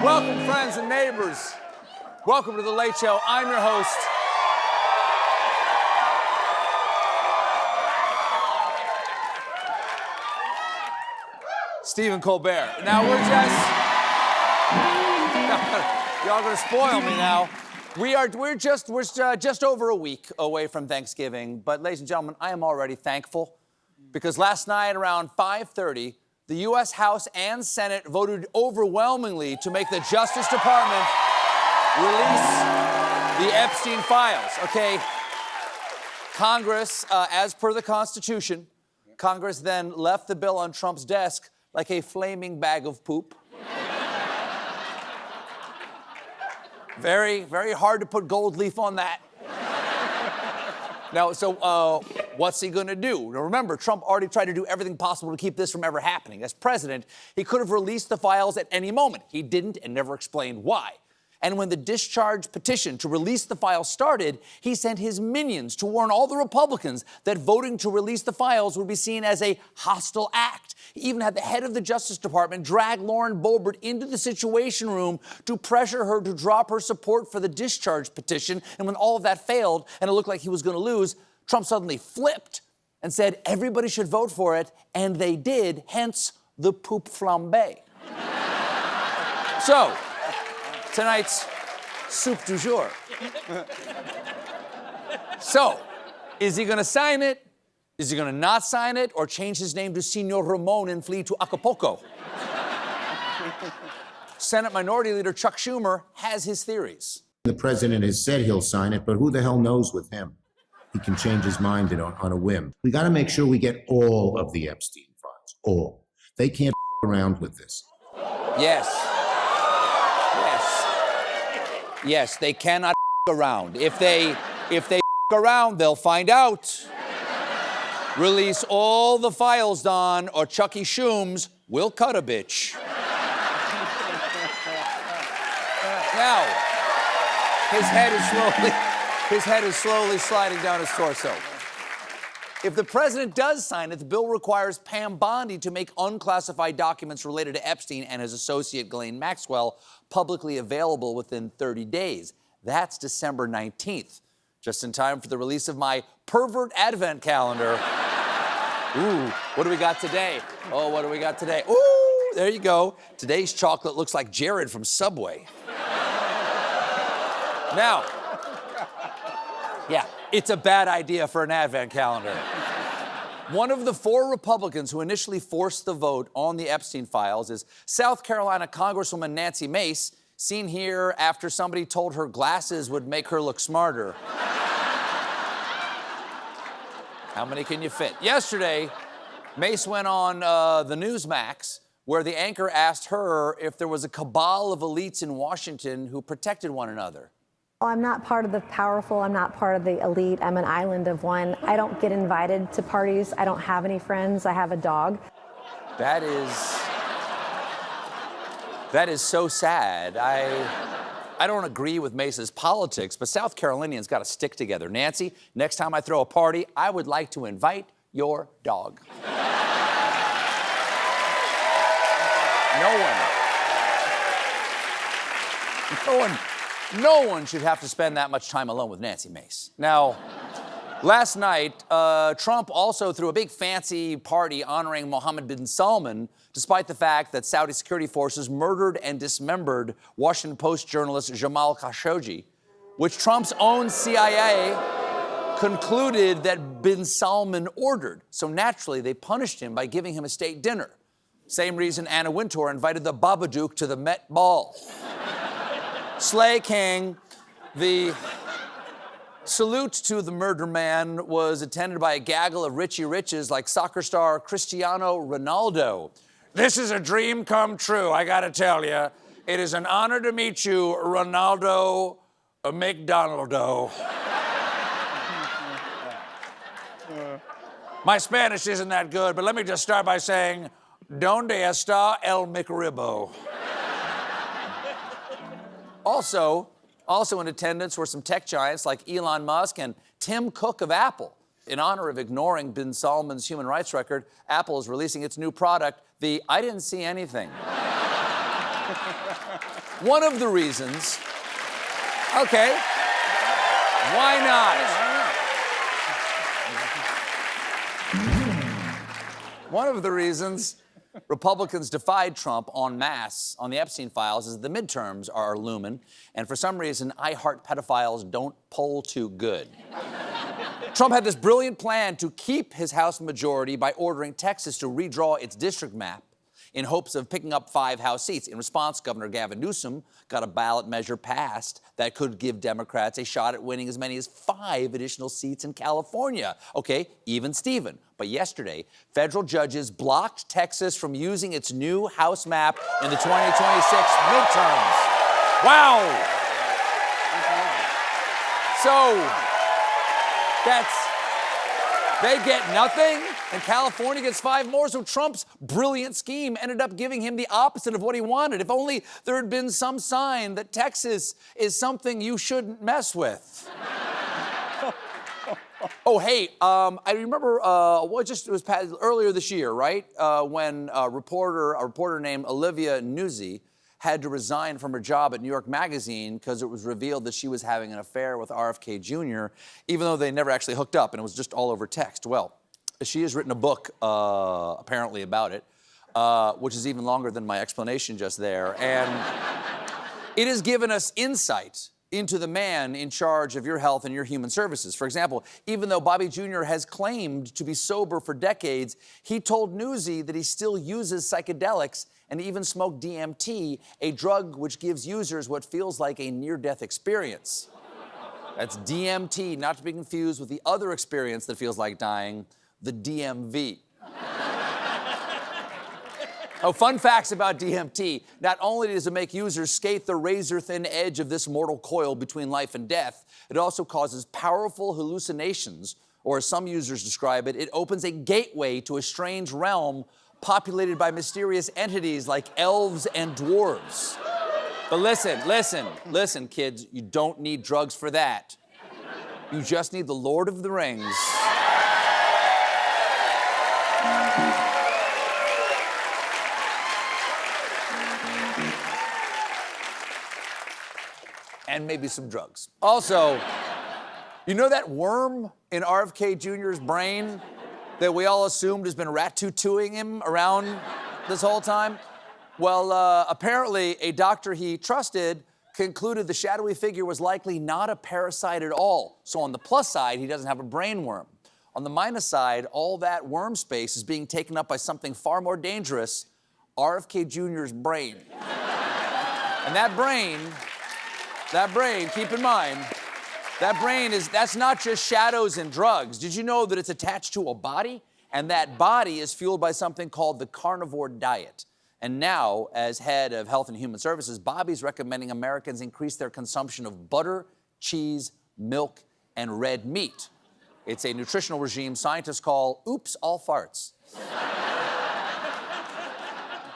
Welcome, friends and neighbors. Welcome to The Late Show. I'm your host. Stephen Colbert. Now we're y'all gonna spoil me now. We're just over a week away from Thanksgiving, but ladies and gentlemen, I am already thankful because last night around 5:30, the U.S. House and Senate voted overwhelmingly to make the Justice Department release the Epstein files. Okay, Congress, as per the Constitution, Congress then left the bill on Trump's desk like a flaming bag of poop. Very, very hard to put gold leaf on that. Now, so what's he gonna do? Now, remember, Trump already tried to do everything possible to keep this from ever happening. As president, he could have released the files at any moment. He didn't and never explained why. And when the discharge petition to release the files started, he sent his minions to warn all the Republicans that voting to release the files would be seen as a hostile act. He even had the head of the Justice Department drag Lauren Boebert into the Situation Room to pressure her to drop her support for the discharge petition. And when all of that failed and it looked like he was going to lose, Trump suddenly flipped and said everybody should vote for it, and they did, hence the poop flambe. So, tonight's soup du jour. So, is he gonna sign it? Is he gonna not sign it? Or change his name to Senor Ramon and flee to Acapulco? Senate Minority Leader Chuck Schumer has his theories. The president has said he'll sign it, but who the hell knows with him? He can change his mind on a whim. We gotta make sure we get all of the Epstein files, all. They can't around with this. Yes. Yes, they cannot around. If they around, they'll find out. Release all the files, Don, or Chucky Schooms will cut a bitch. Now, his head is slowly sliding down his torso. If the president does sign it, the bill requires Pam Bondi to make unclassified documents related to Epstein and his associate Ghislaine Maxwell publicly available within 30 days. That's December 19th, just in time for the release of my pervert advent calendar. Ooh, what do we got today? Oh, what do we got today? Ooh, there you go. Today's chocolate looks like Jared from Subway. Now, yeah, it's a bad idea for an advent calendar. One of the 4 Republicans who initially forced the vote on the Epstein files is South Carolina Congresswoman Nancy Mace, seen here after somebody told her glasses would make her look smarter. How many can you fit? Yesterday, Mace went on the Newsmax, where the anchor asked her if there was a cabal of elites in Washington who protected one another. I'm not part of the powerful. I'm not part of the elite. I'm an island of one. I don't get invited to parties. I don't have any friends. I have a dog. That is so sad. I don't agree with Mace's politics, but South Carolinians got to stick together. Nancy, next time I throw a party, I would like to invite your dog. No one should have to spend that much time alone with Nancy Mace. Now, last night, Trump also threw a big fancy party honoring Mohammed bin Salman, despite the fact that Saudi security forces murdered and dismembered Washington Post journalist Jamal Khashoggi, which Trump's own CIA concluded that bin Salman ordered. So naturally, they punished him by giving him a state dinner. Same reason Anna Wintour invited the Babadook to the Met Ball. Slay King. The salute to the murder man was attended by a gaggle of Richie Riches like soccer star Cristiano Ronaldo. This is a dream come true, I gotta tell you. It is an honor to meet you, Ronaldo McDonaldo. My Spanish isn't that good, but let me just start by saying, Donde está el McRibbo? Also in attendance were some tech giants like Elon Musk and Tim Cook of Apple. In honor of ignoring bin Salman's human rights record, Apple is releasing its new product, the I didn't see anything. One of the reasons, okay, why not? One of the reasons Republicans defied Trump en masse on the Epstein files is the midterms are looming, and for some reason, I Heart Pedophiles don't poll too good. Trump had this brilliant plan to keep his House majority by ordering Texas to redraw its district map in hopes of picking up 5 House seats. In response, Governor Gavin Newsom got a ballot measure passed that could give Democrats a shot at winning as many as 5 additional seats in California. Okay, even Steven. But yesterday, federal judges blocked Texas from using its new House map in the 2026 midterms. Wow! So, they get nothing, and California gets 5 more, so Trump's brilliant scheme ended up giving him the opposite of what he wanted. If only there had been some sign that Texas is something you shouldn't mess with. Oh, hey, I remember, it was passed earlier this year, right? When a reporter named Olivia Nuzzi had to resign from her job at New York Magazine because it was revealed that she was having an affair with RFK Jr., even though they never actually hooked up, and it was just all over text. Well, she has written a book, apparently, about it, which is even longer than my explanation just there, and it has given us insight into the man in charge of your health and your human services. For example, even though Bobby Jr. has claimed to be sober for decades, he told Newsy that he still uses psychedelics and even smoked DMT, a drug which gives users what feels like a near-death experience. That's DMT, not to be confused with the other experience that feels like dying, the DMV. Oh, fun facts about DMT. Not only does it make users skate the razor-thin edge of this mortal coil between life and death, it also causes powerful hallucinations, or as some users describe it, it opens a gateway to a strange realm populated by mysterious entities like elves and dwarves. But listen, kids, you don't need drugs for that. You just need the Lord of the Rings. And maybe some drugs. Also, you know that worm in RFK Jr.'s brain that we all assumed has been rat-tutuing him around this whole time? Well, apparently a doctor he trusted concluded the shadowy figure was likely not a parasite at all. So on the plus side, he doesn't have a brain worm. On the minus side, all that worm space is being taken up by something far more dangerous, RFK Jr.'s brain. And that brain, keep in mind, that's not just shadows and drugs. Did you know that it's attached to a body? And that body is fueled by something called the carnivore diet. And now, as head of Health and Human Services, Bobby's recommending Americans increase their consumption of butter, cheese, milk, and red meat. It's a nutritional regime scientists call oops, all farts.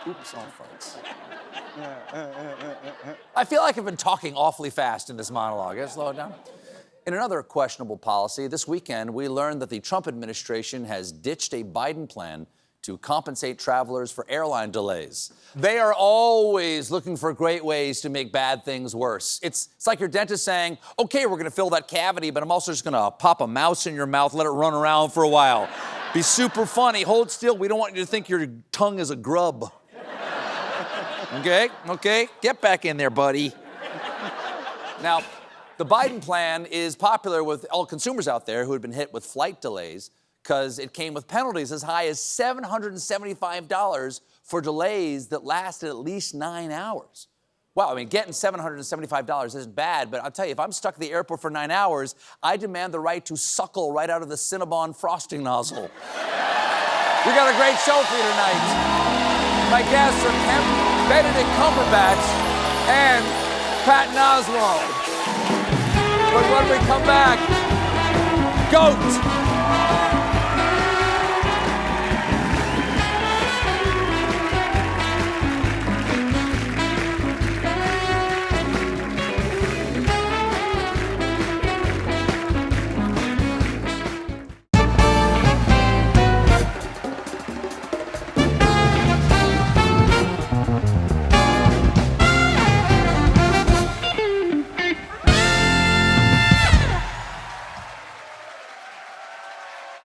Oops, all farts. I feel like I've been talking awfully fast in this monologue. Let's slow it down. In another questionable policy, this weekend we learned that the Trump administration has ditched a Biden plan to compensate travelers for airline delays. They are always looking for great ways to make bad things worse. It's like your dentist saying, okay, we're gonna fill that cavity, but I'm also just gonna pop a mouse in your mouth, let it run around for a while. Be super funny, hold still, we don't want you to think your tongue is a grub. Okay, get back in there, buddy. Now, the Biden plan is popular with all consumers out there who had been hit with flight delays because it came with penalties as high as $775 for delays that lasted at least 9 hours. Wow, I mean, getting $775 isn't bad, but I'll tell you, if I'm stuck at the airport for 9 hours, I demand the right to suckle right out of the Cinnabon frosting nozzle. We got a great show for you tonight. My guests are Benedict Cumberbatch and Patton Oswalt. But when we come back, GOAT!